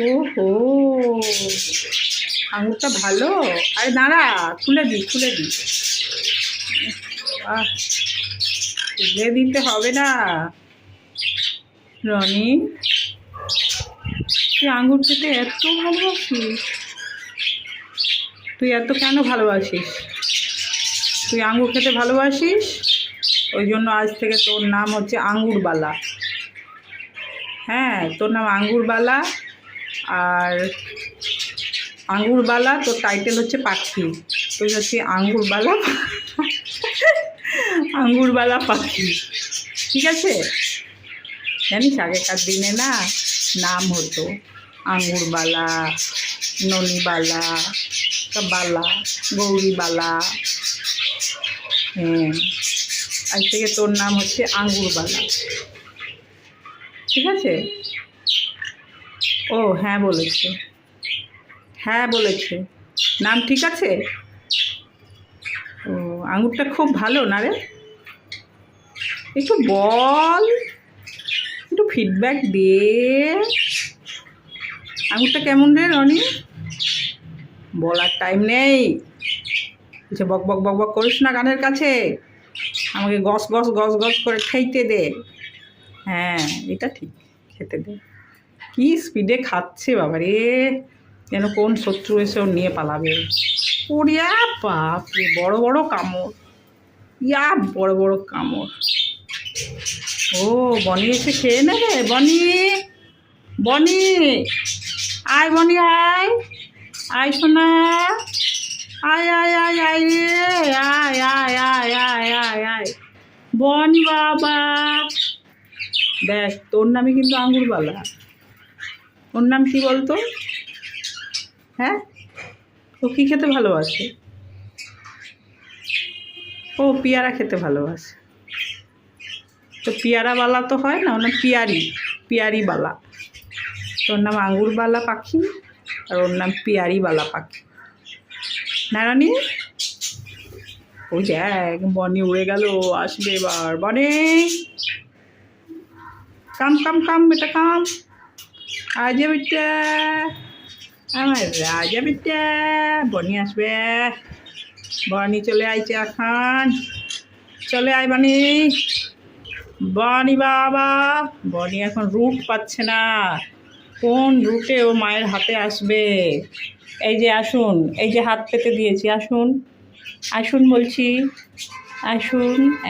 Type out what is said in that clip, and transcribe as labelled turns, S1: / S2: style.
S1: ওহো, আঙুরটা ভালো। আরে দাঁড়া, খুলে দি খুলে দি। আহ, খুলে দিতে হবে না রনি। তুই আঙুর খেতে এত ভালোবাসিস? তুই এত কেন ভালোবাসিস? তুই আঙুর খেতে ভালোবাসিস, ওই জন্য আজ থেকে তোর নাম হচ্ছে আঙুরবালা। হ্যাঁ, তোর নাম আঙুরবালা। আর আঙুরবালা তোর টাইটেল হচ্ছে পাখি। তুই হচ্ছে আঙুরবালা, আঙুরবালা পাখি। ঠিক আছে? জানিস আগেকার দিনে না নাম হতো আঙুরবালা, ননিবালা, বালা, গৌরীবালা। হ্যাঁ, আজ থেকে তোর নাম হচ্ছে আঙুরবালা। ঠিক আছে? ও হ্যাঁ বলেছে, হ্যাঁ বলেছে, নাম ঠিক আছে। ও, আঙুরটা খুব ভালো না রে? একটু বল, একটু ফিডব্যাক দে। আঙুরটা কেমন রে রনি? বলার টাইম নেই। কিছু বক বক বক বক করিস না কানের কাছে। আমাকে গস গস গস গস করে খাইতে দে। হ্যাঁ, এটা ঠিক, খেতে দে। কি স্পিডে খাচ্ছে বাবা রে, যেন কোন শত্রু এসে ওর নিয়ে পালাবে। ওরিয়া বাপ রে, বড় বড় কামড়, ইয়া বড় বড় কামড়। ও, বনি এসে খেয়ে নেবে। বনি, বনি, আয় বনি, আয় আয় সোনা, আয় আয় আয় আয় রে, আয় আয় আয় আয় আয় আয় বনি বাবা। দেখ, তোর নামে কিন্তু আঙুরবালা। ওর নাম কি বলতো? হ্যাঁ, ও কী খেতে ভালোবাসে? ও পেয়ারা খেতে ভালোবাসে। তো পেয়ারাবালা তো হয় না, ওর নাম পিয়ারি, পিয়ারিবালা। তোর নাম আঙুরবালা পাখি, আর ওর নাম পিয়ারিবালা পাখি। না রানি? ওই দেখ, বনি উড়ে গেল, আসবে এবার। বনি, কাম কাম কাম বেটা কাম। আজা বেটা, আমার রাজা বেটা। বনি আসবে, বনি চলে আইছে এখন। চলে আয় বনি, বনি বাবা। বনি এখন রুট পাচ্ছে না, কোন রুটে ও মায়ের হাতে আসবে। এই যে আসুন, এই যে হাত পেতে দিয়েছি, আসুন আসুন বলছি, আসুন।